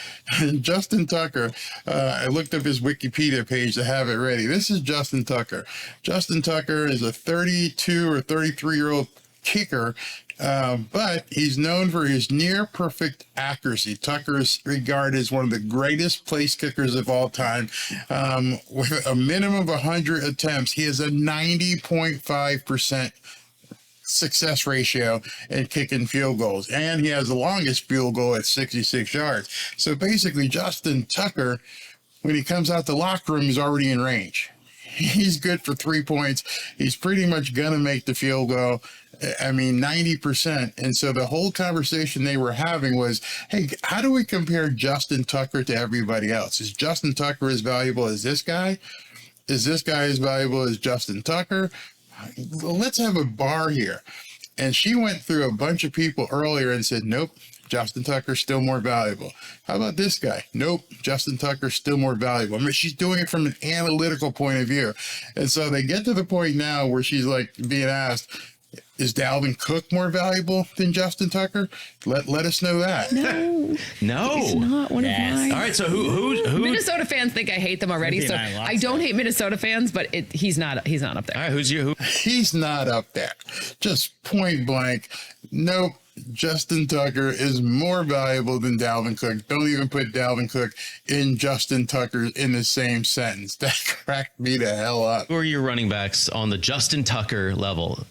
Justin Tucker, I looked up his Wikipedia page to have it ready. This is Justin Tucker. Justin Tucker is a 32 or 33-year-old kicker, but he's known for his near perfect accuracy. Tucker is regarded as one of the greatest place kickers of all time. With a minimum of 100 attempts, he has a 90.5% success ratio in kicking field goals, and he has the longest field goal at 66 yards. So basically, Justin Tucker, when he comes out the locker room, he's already in range. He's good for 3 points. He's pretty much gonna make the field goal. I mean, 90%. And so the whole conversation they were having was, hey, how do we compare Justin Tucker to everybody else? Is Justin Tucker as valuable as this guy? Is this guy as valuable as Justin Tucker? Let's have a bar here. And she went through a bunch of people earlier and said, nope, Justin Tucker's still more valuable. How about this guy? Nope, Justin Tucker's still more valuable. I mean, she's doing it from an analytical point of view. And so they get to the point now where she's like being asked, is Dalvin Cook more valuable than Justin Tucker? Let us know that. No. He's not one of mine. All right, so who Minnesota fans think I hate them already, so I don't hate Minnesota fans, but he's not up there. All right, who? He's not up there. Just point blank. Nope. Justin Tucker is more valuable than Dalvin Cook. Don't even put Dalvin Cook in Justin Tucker in the same sentence. That cracked me the hell up. Who are your running backs on the Justin Tucker level?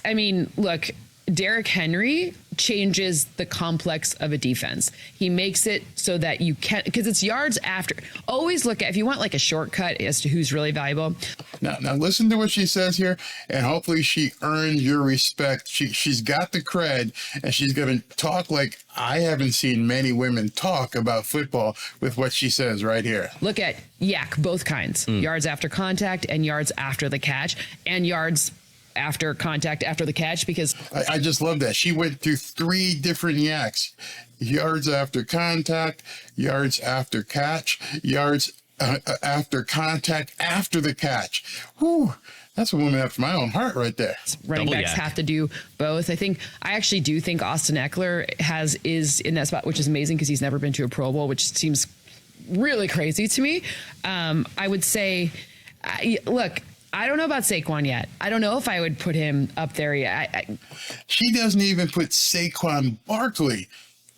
I mean, look, Derrick Henry changes the complex of a defense. He makes it so that you can, because it's yards after. Always look at, if you want like a shortcut as to who's really valuable. Now listen to what she says here, and hopefully she earns your respect. She's got the cred, and she's going to talk like I haven't seen many women talk about football with what she says right here. Look at yak, both kinds, yards after contact and yards after the catch, and yards after contact after the catch, because I just love that. She went through 3 different yaks: yards after contact, yards after catch, yards after contact after the catch. Whew, that's a woman after my own heart right there. Running backs have to do both. I actually do think Austin Eckler is in that spot, which is amazing because he's never been to a Pro Bowl, which seems really crazy to me. I would say, look, I don't know about Saquon yet. I don't know if I would put him up there yet. She doesn't even put Saquon Barkley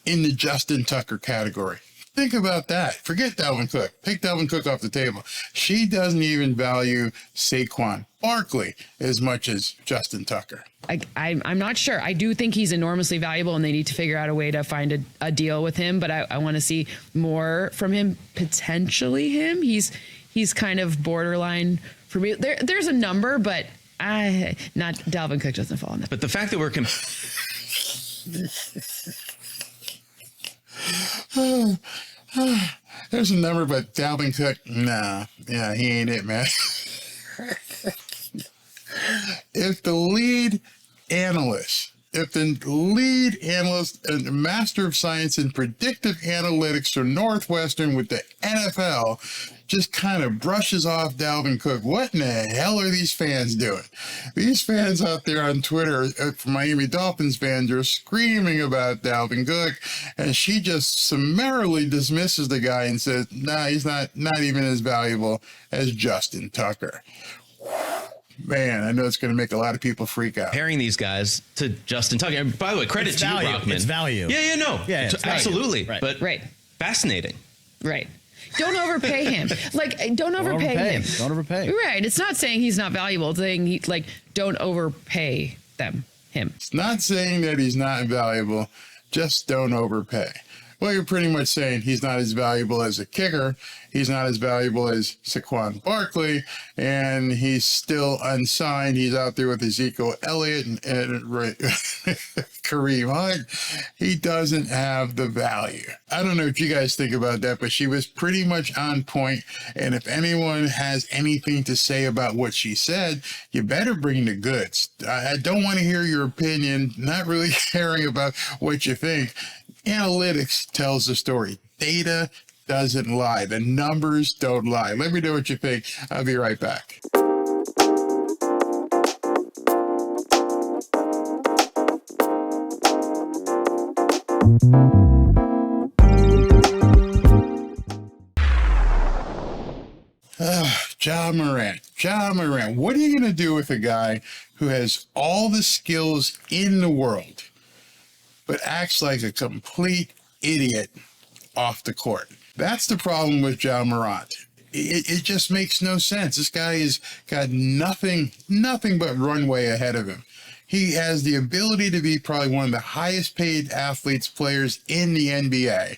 in the Justin Tucker category. Think about that. Forget Dalvin Cook. Take Dalvin Cook off the table. She doesn't even value Saquon Barkley as much as Justin Tucker. I'm not sure. I do think he's enormously valuable, and they need to figure out a way to find a deal with him. But I want to see more from him. Potentially him. He's kind of borderline for me. There's a number, but not Dalvin Cook doesn't fall in that. But the fact that we're there's a number, but Dalvin Cook, nah, yeah, he ain't it, man. If the lead analyst and master of science in predictive analytics for Northwestern with the NFL just kind of brushes off Dalvin Cook, what in the hell are these fans doing? These fans out there on Twitter, Miami Dolphins fans, are screaming about Dalvin Cook, and she just summarily dismisses the guy and says, nah, he's not even as valuable as Justin Tucker. Man, I know it's going to make a lot of people freak out. Comparing these guys to Justin Tucker. And by the way, credit it's to value. you, Brockman. It's value. Yeah, absolutely. Right. But fascinating. Right. Don't overpay him. Don't overpay him. Don't overpay. Right. It's not saying he's not valuable. It's saying don't overpay him. It's not saying that he's not valuable. Just don't overpay. Well, you're pretty much saying he's not as valuable as a kicker. He's not as valuable as Saquon Barkley, and he's still unsigned. He's out there with Ezekiel Elliott and Kareem Hunt. He doesn't have the value. I don't know what you guys think about that, but she was pretty much on point. And if anyone has anything to say about what she said, you better bring the goods. I don't want to hear your opinion, not really caring about what you think. Analytics tells the story. Data doesn't lie. The numbers don't lie. Let me know what you think. I'll be right back. Ja Morant. Ja Morant. What are you going to do with a guy who has all the skills in the world, but acts like a complete idiot off the court? That's the problem with Ja Morant. It just makes no sense. This guy has got nothing but runway ahead of him. He has the ability to be probably one of the highest paid players in the NBA.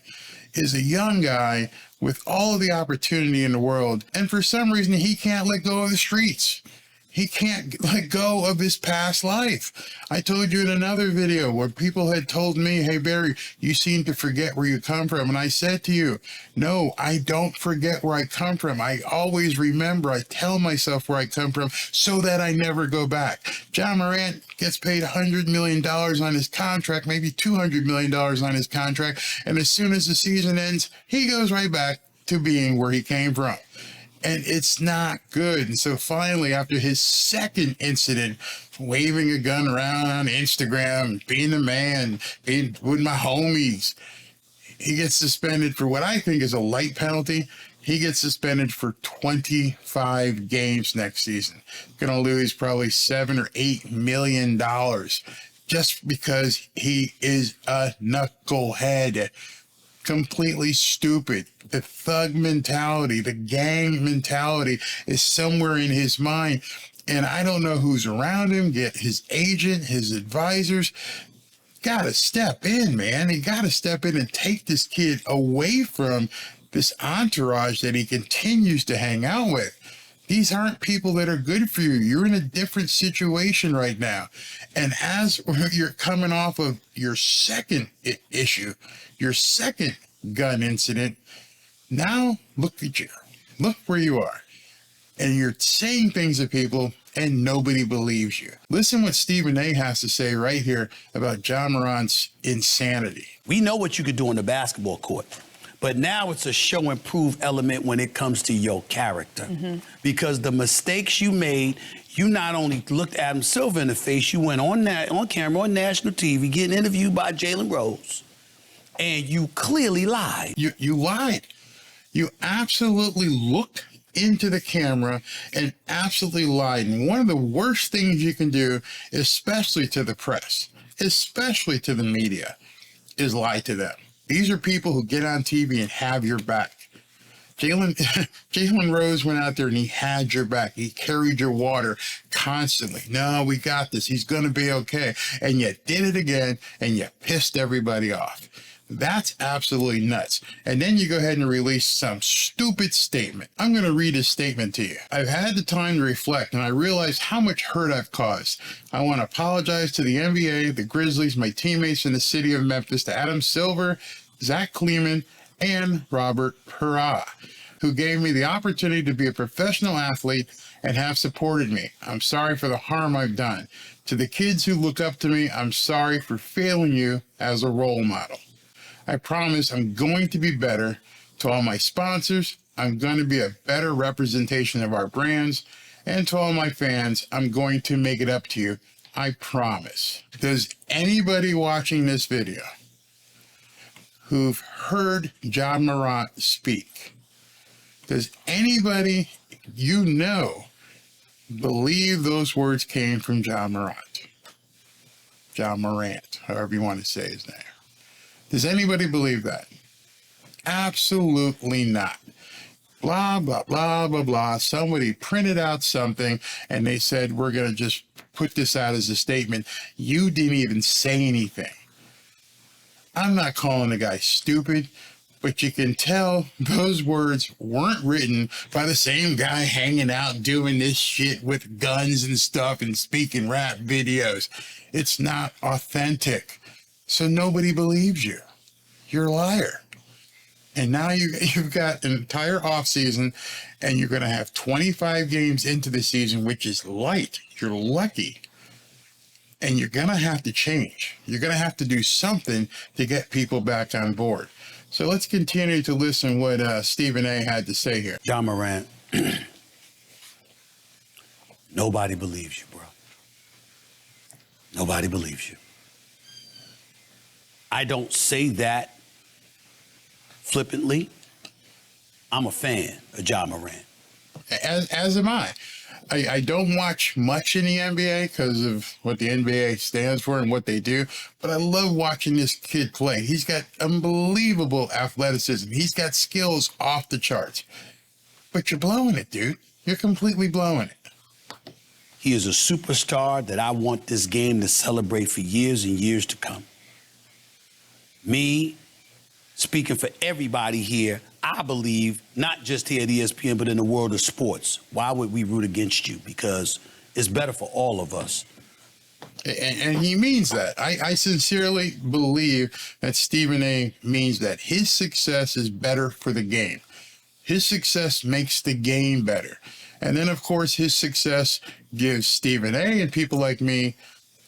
Is a young guy with all of the opportunity in the world, and for some reason he can't let go of the streets. He can't let go of his past life. I told you in another video where people had told me, hey, Barry, you seem to forget where you come from. And I said to you, no, I don't forget where I come from. I always remember. I tell myself where I come from so that I never go back. Ja Morant gets paid $100 million on his contract, maybe $200 million on his contract. And as soon as the season ends, he goes right back to being where he came from. And it's not good. And so finally, after his second incident, waving a gun around on Instagram, being the man, being with my homies, he gets suspended for what I think is a light penalty. He gets suspended for 25 games next season. Going to lose probably $7 or $8 million just because he is a knucklehead. Completely stupid. The thug mentality, the gang mentality is somewhere in his mind. And I don't know who's around him, get his agent, his advisors. Got to step in, man. You got to step in and take this kid away from this entourage that he continues to hang out with. These aren't people that are good for you. You're in a different situation right now. And as you're coming off of your second issue, your second gun incident, now look at you. Look where you are. And you're saying things to people and nobody believes you. Listen what Stephen A has to say right here about Ja Morant's insanity. We know what you could do on the basketball court, but now it's a show and prove element when it comes to your character. Because the mistakes you made, you not only looked Adam Silver in the face, you went on camera on national TV getting interviewed by Jalen Rose, and you clearly lied. You lied. You absolutely looked into the camera and absolutely lied. And one of the worst things you can do, especially to the press, especially to the media, is lie to them. These are people who get on TV and have your back. Jalen Rose went out there and he had your back. He carried your water constantly. No, we got this. He's going to be okay. And you did it again and you pissed everybody off. That's absolutely nuts. And then you go ahead and release some stupid statement. I'm going to read his statement to you. I've had the time to reflect and I realize how much hurt I've caused. I want to apologize to the NBA, the Grizzlies, my teammates in the city of Memphis, to Adam Silver, Zach Kleeman, and Robert Perra, who gave me the opportunity to be a professional athlete and have supported me. I'm sorry for the harm I've done. To the kids who look up to me, I'm sorry for failing you as a role model. I promise I'm going to be better. To all my sponsors, I'm going to be a better representation of our brands. And to all my fans, I'm going to make it up to you. I promise. Does anybody watching this video who've heard Ja Morant speak, does anybody you know believe those words came from Ja Morant? Ja Morant, however you want to say his name. Does anybody believe that? Absolutely not. Blah, blah, blah, blah, blah. Somebody printed out something and they said, we're going to just put this out as a statement. You didn't even say anything. I'm not calling the guy stupid, but you can tell those words weren't written by the same guy hanging out doing this shit with guns and stuff and speaking rap videos. It's not authentic. So nobody believes you. You're a liar. And now you've got an entire offseason and you're going to have 25 games into the season, which is light. You're lucky. And you're going to have to change. You're going to have to do something to get people back on board. So let's continue to listen what Stephen A had to say here. Ja Morant, nobody believes you, bro. Nobody believes you. I don't say that flippantly. I'm a fan of Ja Morant. As am I. I don't watch much in the NBA because of what the NBA stands for and what they do, but I love watching this kid play. He's got unbelievable athleticism. He's got skills off the charts. But you're blowing it, dude. You're completely blowing it. He is a superstar that I want this game to celebrate for years and years to come. Me, speaking for everybody here, I believe, not just here at ESPN, but in the world of sports. Why would we root against you? Because it's better for all of us. And he means that. I sincerely believe that Stephen A. means that his success is better for the game. His success makes the game better. And then, of course, his success gives Stephen A. and people like me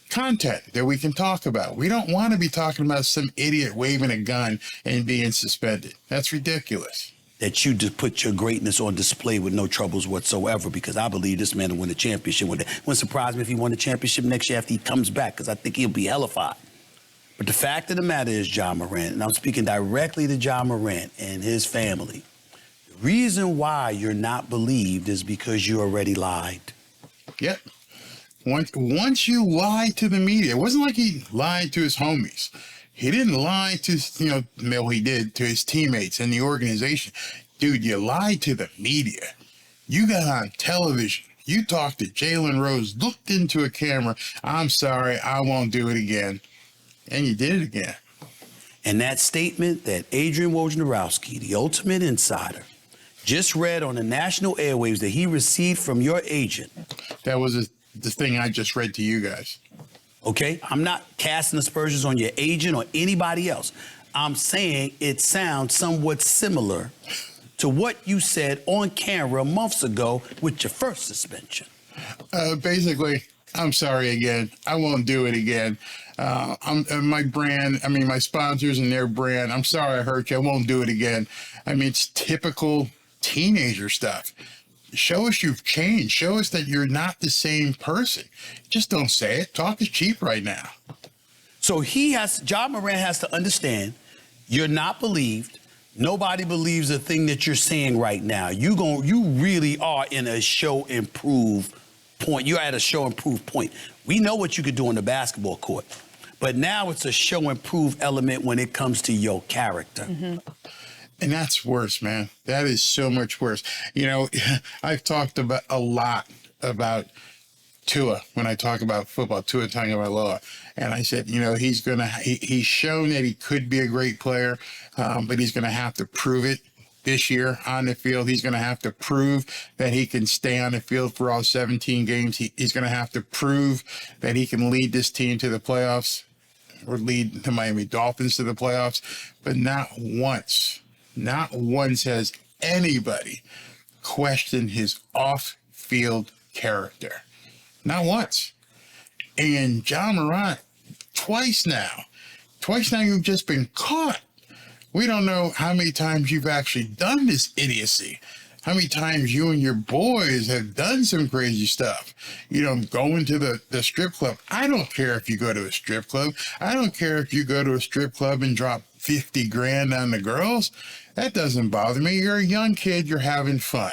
content that we can talk about. We don't want to be talking about some idiot waving a gun and being suspended. That's ridiculous. That you just put your greatness on display with no troubles whatsoever, because I believe this man will win a championship. Wouldn't surprise me if he won the championship next year after he comes back, because I think he'll be hellified. But the fact of the matter is, Ja Morant, and I'm speaking directly to Ja Morant and his family, the reason why you're not believed is because you already lied. Yep. Once you lie to the media, it wasn't like he lied to his homies. He didn't lie to, well, he did to his teammates and the organization. Dude, you lied to the media. You got on television. You talked to Jalen Rose, looked into a camera. I'm sorry, I won't do it again. And you did it again. And that statement that Adrian Wojnarowski, the ultimate insider, just read on the national airwaves that he received from your agent. That was the thing I just read to you guys. Okay? I'm not casting aspersions on your agent or anybody else. I'm saying it sounds somewhat similar to what you said on camera months ago with your first suspension. Basically, I'm sorry again. I won't do it again. My sponsors and their brand, I'm sorry I hurt you. I won't do it again. It's typical teenager stuff. Show us you've changed. Show us that you're not the same person. Just don't say it. Talk is cheap right now. So Ja Morant has to understand you're not believed. Nobody believes the thing that you're saying right now. You really are in a show improve point. You're at a show improve point. We know what you could do on the basketball court, but now it's a show improve element when it comes to your character. Mm-hmm. And that's worse, man. That is so much worse. I've talked a lot about Tua when I talk about football, Tua Tagovailoa. And I said, he's shown that he could be a great player, but he's going to have to prove it this year on the field. He's going to have to prove that he can stay on the field for all 17 games. He's going to have to prove that he can lead this team to the playoffs or lead the Miami Dolphins to the playoffs. But not once has anybody questioned his off-field character. Not once. And Ja Morant, twice now you've just been caught. We don't know how many times you've actually done this idiocy. How many times you and your boys have done some crazy stuff. Going to the strip club. I don't care if you go to a strip club. I don't care if you go to a strip club and drop 50 grand on the girls. That doesn't bother me. You're a young kid. You're having fun.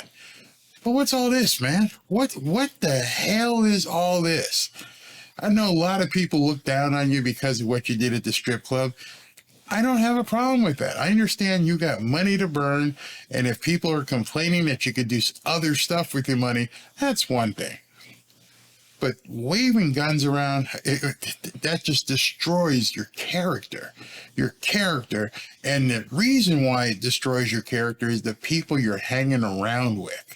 But what's all this, man? What the hell is all this? I know a lot of people look down on you because of what you did at the strip club. I don't have a problem with that. I understand you got money to burn, and if people are complaining that you could do other stuff with your money, that's one thing. But waving guns around, that just destroys your character. Your character. And the reason why it destroys your character is the people you're hanging around with.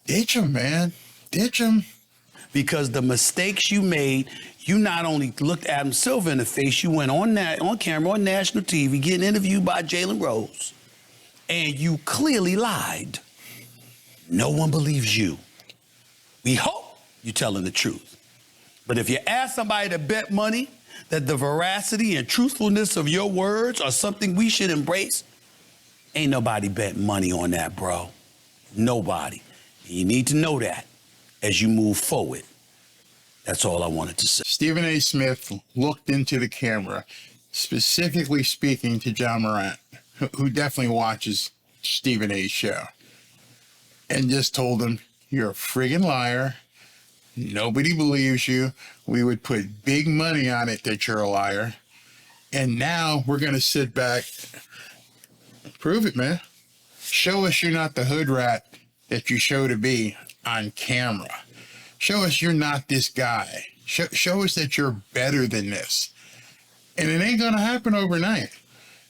Ditch them, man. Ditch them. Because the mistakes you made, you not only looked Adam Silver in the face, you went on camera on national TV getting interviewed by Jalen Rose, and you clearly lied. No one believes you. We hope you're telling the truth. But if you ask somebody to bet money that the veracity and truthfulness of your words are something we should embrace, ain't nobody bet money on that, bro. Nobody. And you need to know that as you move forward. That's all I wanted to say. Stephen A. Smith looked into the camera, specifically speaking to Ja Morant, who definitely watches Stephen A.'s show. and just told him, you're a friggin' liar. Nobody believes you. We would put big money on it that you're a liar. And now we're going to sit back. Prove it, man. Show us you're not the hood rat that you show to be on camera. Show us you're not this guy. Show us that you're better than this. And it ain't going to happen overnight.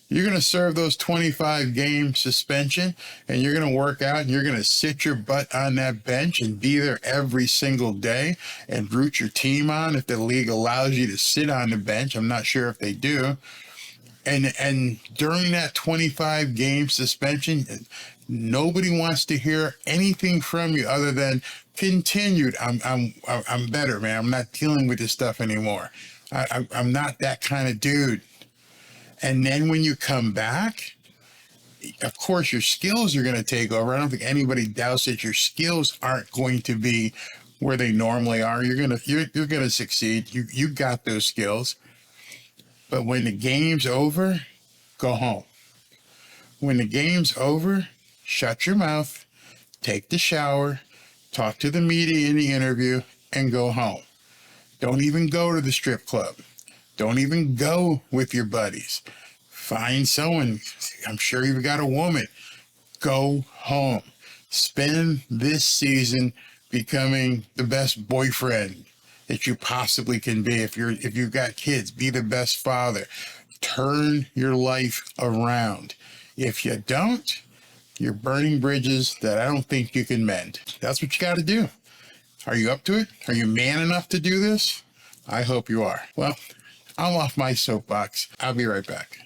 You're going to serve those 25-game suspension, and you're going to work out, and you're going to sit your butt on that bench and be there every single day and root your team on if the league allows you to sit on the bench. I'm not sure if they do. And during that 25-game suspension, nobody wants to hear anything from you other than continued. I'm better, man. I'm not dealing with this stuff anymore. I'm not that kind of dude. And then when you come back, of course, your skills are going to take over. I don't think anybody doubts that your skills aren't going to be where they normally are. You're going to succeed. You got those skills. But when the game's over, go home. When the game's over, shut your mouth, take the shower, talk to the media in the interview, and go home. Don't even go to the strip club. Don't even go with your buddies. Find someone. I'm sure you've got a woman. Go home. Spend this season becoming the best boyfriend that you possibly can be. If you've got kids, be the best father. Turn your life around. If you don't, you're burning bridges that I don't think you can mend. That's what you got to do. Are you up to it? Are you man enough to do this? I hope you are. Well, I'm off my soapbox. I'll be right back.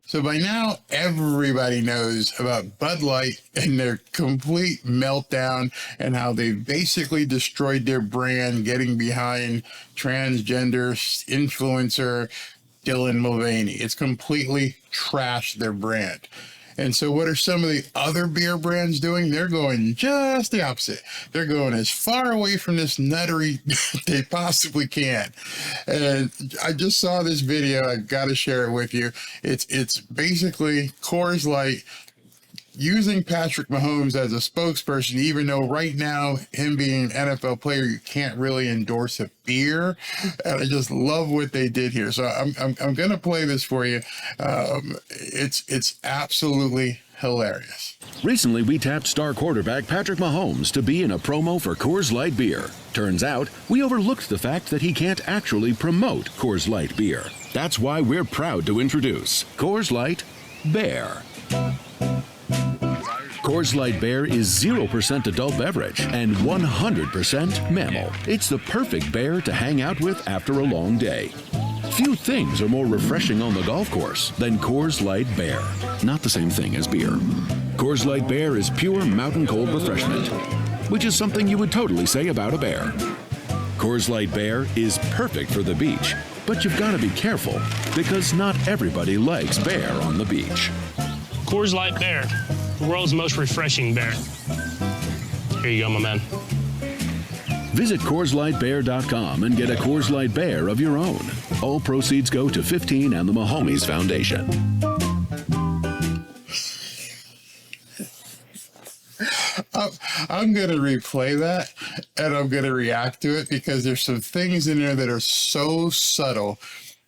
So by now, everybody knows about Bud Light and their complete meltdown and how they basically destroyed their brand getting behind transgender influencer Dylan Mulvaney. It's completely trashed their brand. And so what are some of the other beer brands doing? They're going just the opposite. They're going as far away from this nuttery they possibly can. And I just saw this video. I got to share it with you. It's basically Coors Light using Patrick Mahomes as a spokesperson, even though right now, him being an NFL player, you can't really endorse a beer. And I just love what they did here. So I'm going to play this for you. It's absolutely hilarious. Recently, we tapped star quarterback Patrick Mahomes to be in a promo for Coors Light beer. Turns out, we overlooked the fact that he can't actually promote Coors Light beer. That's why we're proud to introduce Coors Light Bear. Coors Light Bear is 0% adult beverage and 100% mammal. It's the perfect bear to hang out with after a long day. Few things are more refreshing on the golf course than Coors Light Bear. Not the same thing as beer. Coors Light Bear is pure mountain cold refreshment, which is something you would totally say about a bear. Coors Light Bear is perfect for the beach, but you've got to be careful because not everybody likes bear on the beach. Coors Light Bear, the world's most refreshing bear. Here you go, my man. Visit CoorsLightBear.com and get a Coors Light Bear of your own. All proceeds go to 15 and the Mahomes Foundation. I'm going to replay that and I'm going to react to it because there's some things in there that are so subtle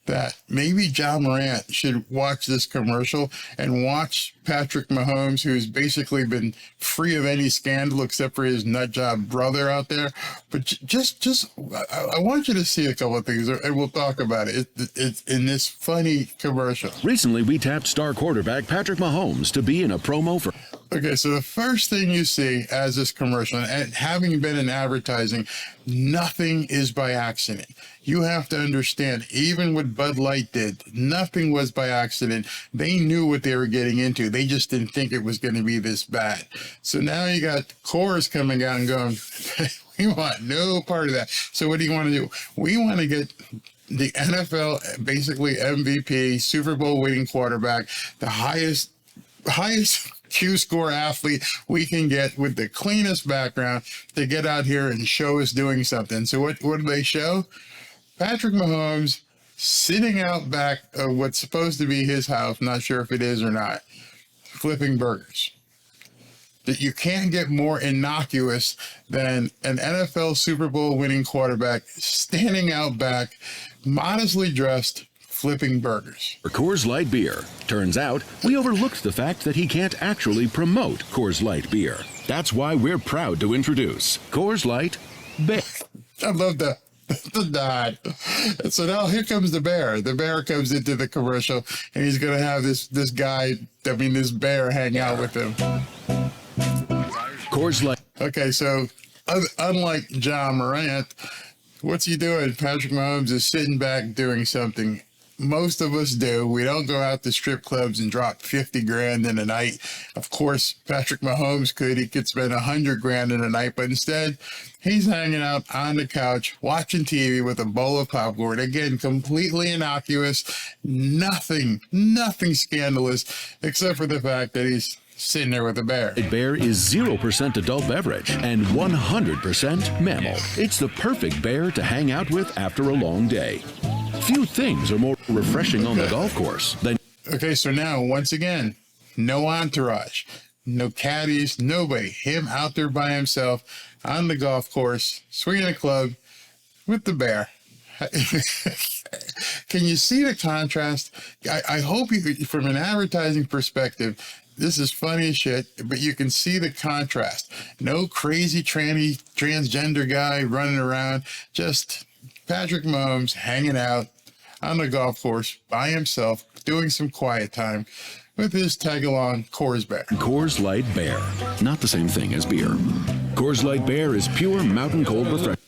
that maybe Ja Morant should watch this commercial and watch Patrick Mahomes, who's basically been free of any scandal except for his nut job brother out there. But I want you to see a couple of things, and we'll talk about it. It's in this funny commercial. Recently, we tapped star quarterback Patrick Mahomes to be in a promo for... Okay, so the first thing you see as this commercial, and having been in advertising, nothing is by accident. You have to understand, even what Bud Light did, nothing was by accident. They knew what they were getting into. They just didn't think it was going to be this bad. So now you got Coors coming out and going, we want no part of that. So what do you want to do? We want to get the NFL, basically MVP, Super Bowl winning quarterback, the highest Q-score athlete we can get with the cleanest background to get out here and show us doing something. So what do they show? Patrick Mahomes sitting out back of what's supposed to be his house, not sure if it is or not, flipping burgers. That you can't get more innocuous than an NFL Super Bowl winning quarterback standing out back, modestly dressed, flipping burgers. For Coors Light beer. Turns out, we overlooked the fact that he can't actually promote Coors Light beer. That's why we're proud to introduce Coors Light Bear. I love the nod. And so now here comes the bear. The bear comes into the commercial, and he's going to have this bear hang out with him. Coors Light. Okay, so unlike Ja Morant, what's he doing? Patrick Mahomes is sitting back doing something most of us do. We don't go out to strip clubs and drop 50 grand in a night. Of course, Patrick Mahomes could. He could spend 100 grand in a night, but instead, he's hanging out on the couch, watching TV with a bowl of popcorn. Again, completely innocuous, nothing scandalous, except for the fact that he's sitting there with a bear. Bear is 0% adult beverage and 100% mammal. It's the perfect bear to hang out with after a long day. Few things are more refreshing on the golf course than... Okay, so now, once again, no entourage, no caddies, nobody. Him out there by himself on the golf course, swinging a club with the bear. Can you see the contrast? I hope you, from an advertising perspective, this is funny as shit, but you can see the contrast. No crazy transgender guy running around, just Patrick Mahomes hanging out on the golf course by himself, doing some quiet time with his tag-along Coors Bear. Coors Light Bear. Not the same thing as beer. Coors Light Bear is pure mountain cold refreshment.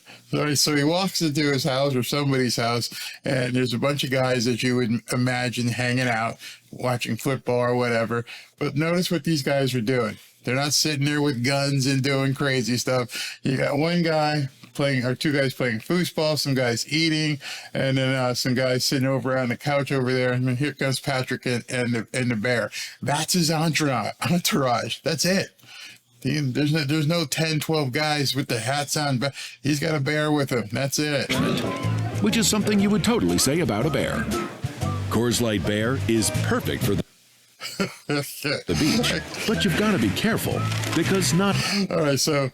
So he walks into his house or somebody's house, and there's a bunch of guys that you would imagine hanging out, watching football or whatever. But notice what these guys are doing. They're not sitting there with guns and doing crazy stuff. You got one guy playing, or two guys playing foosball, some guys eating, and then some guys sitting over on the couch over there. And then here comes Patrick and the bear. That's his entourage. That's it. There's no 10, 12 guys with the hats on, but he's got a bear with him. That's it. Which is something you would totally say about a bear. Coors Light Bear is perfect for the beach, but you've got to be careful because not... All right, so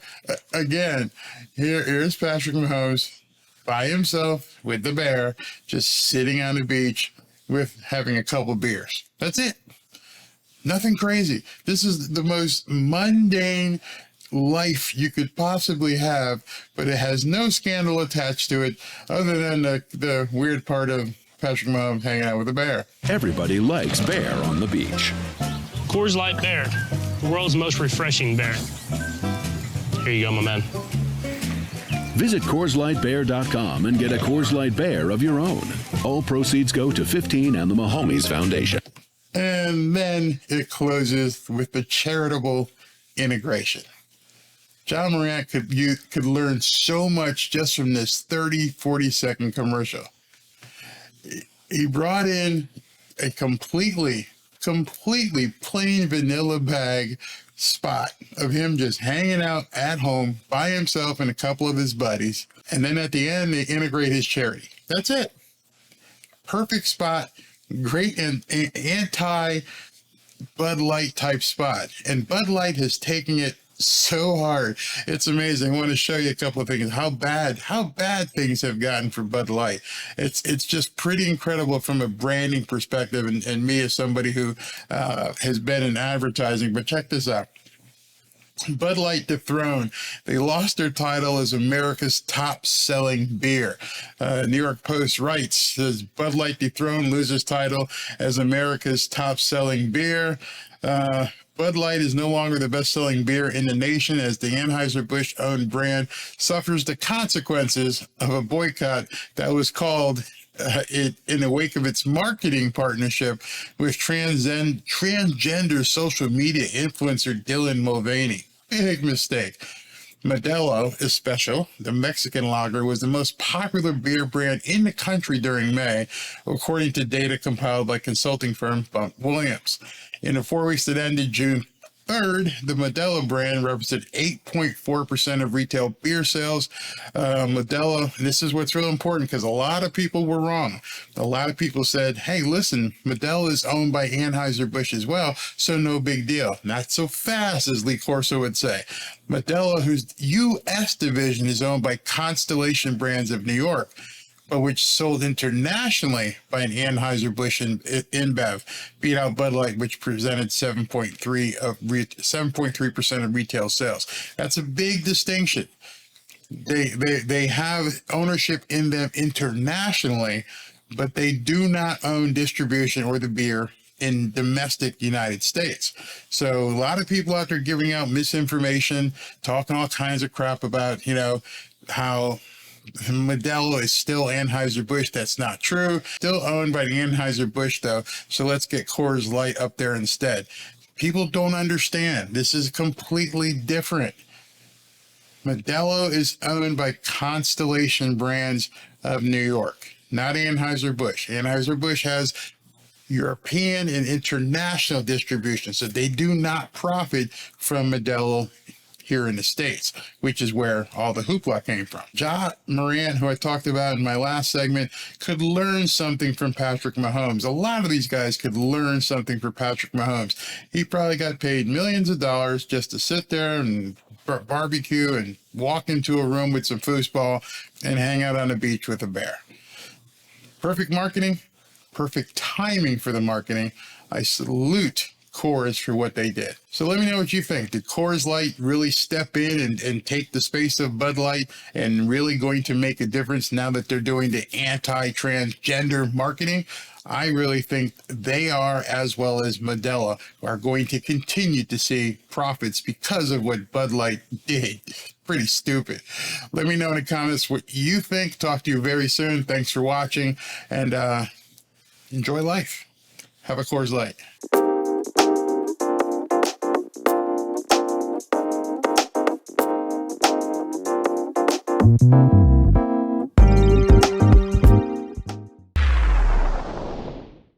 again, here's Patrick Mahomes by himself with the bear, just sitting on the beach with having a couple beers. That's it. Nothing crazy. This is the most mundane life you could possibly have, but it has no scandal attached to it other than the weird part of Patrick Mahomes hanging out with a bear. Everybody likes bear on the beach. Coors Light Bear, the world's most refreshing bear. Here you go, my man. Visit CoorsLightBear.com and get a Coors Light Bear of your own. All proceeds go to 15 and the Mahomes Foundation. And then it closes with the charitable integration. Ja Morant could learn so much just from this 30, 40-second commercial. He brought in a completely plain vanilla bag spot of him just hanging out at home by himself and a couple of his buddies. And then at the end, they integrate his charity. That's it. Perfect spot. Great and anti-Bud Light type spot. And Bud Light has taken it so hard. It's amazing. I want to show you a couple of things. How bad things have gotten for Bud Light. It's just pretty incredible from a branding perspective, and me as somebody who has been in advertising. But check this out. Bud Light dethroned. They lost their title as America's top-selling beer. New York Post writes, says Bud Light dethroned, loses title as America's top-selling beer. Bud Light is no longer the best-selling beer in the nation as the Anheuser-Busch-owned brand suffers the consequences of a boycott that was called in the wake of its marketing partnership with transgender social media influencer Dylan Mulvaney. Big mistake. Modelo Especial, the Mexican lager, was the most popular beer brand in the country during May, according to data compiled by consulting firm Bump Williams. In the 4 weeks that ended June Third, the Modelo brand represented 8.4% of retail beer sales. Modelo, this is what's real important because a lot of people were wrong. A lot of people said, hey, listen, Modelo is owned by Anheuser-Busch as well, so no big deal. Not so fast, as Lee Corso would say. Modelo, whose U.S. division is owned by Constellation Brands of New York, but which sold internationally by an Anheuser-Busch and InBev, beat out Bud Light, which presented 7.3% of retail sales. That's a big distinction. They have ownership in them internationally, but they do not own distribution or the beer in domestic United States. So a lot of people out there giving out misinformation, talking all kinds of crap about, how Modelo is still Anheuser-Busch. That's not true. Still owned by the Anheuser-Busch, though. So let's get Coors Light up there instead. People don't understand. This is completely different. Modelo is owned by Constellation Brands of New York, not Anheuser-Busch. Anheuser-Busch has European and international distribution, so they do not profit from Modelo here in the States, which is where all the hoopla came from. Ja Morant, who I talked about in my last segment, could learn something from Patrick Mahomes. A lot of these guys could learn something from Patrick Mahomes. He probably got paid millions of dollars just to sit there and barbecue and walk into a room with some foosball and hang out on the beach with a bear. Perfect marketing, perfect timing for the marketing. I salute Coors for what they did. So let me know what you think. Did Coors Light really step in and take the space of Bud Light and really going to make a difference now that they're doing the anti-transgender marketing? I really think they are, as well as Modelo, are going to continue to see profits because of what Bud Light did. Pretty stupid. Let me know in the comments what you think. Talk to you very soon. Thanks for watching, and enjoy life. Have a Coors Light.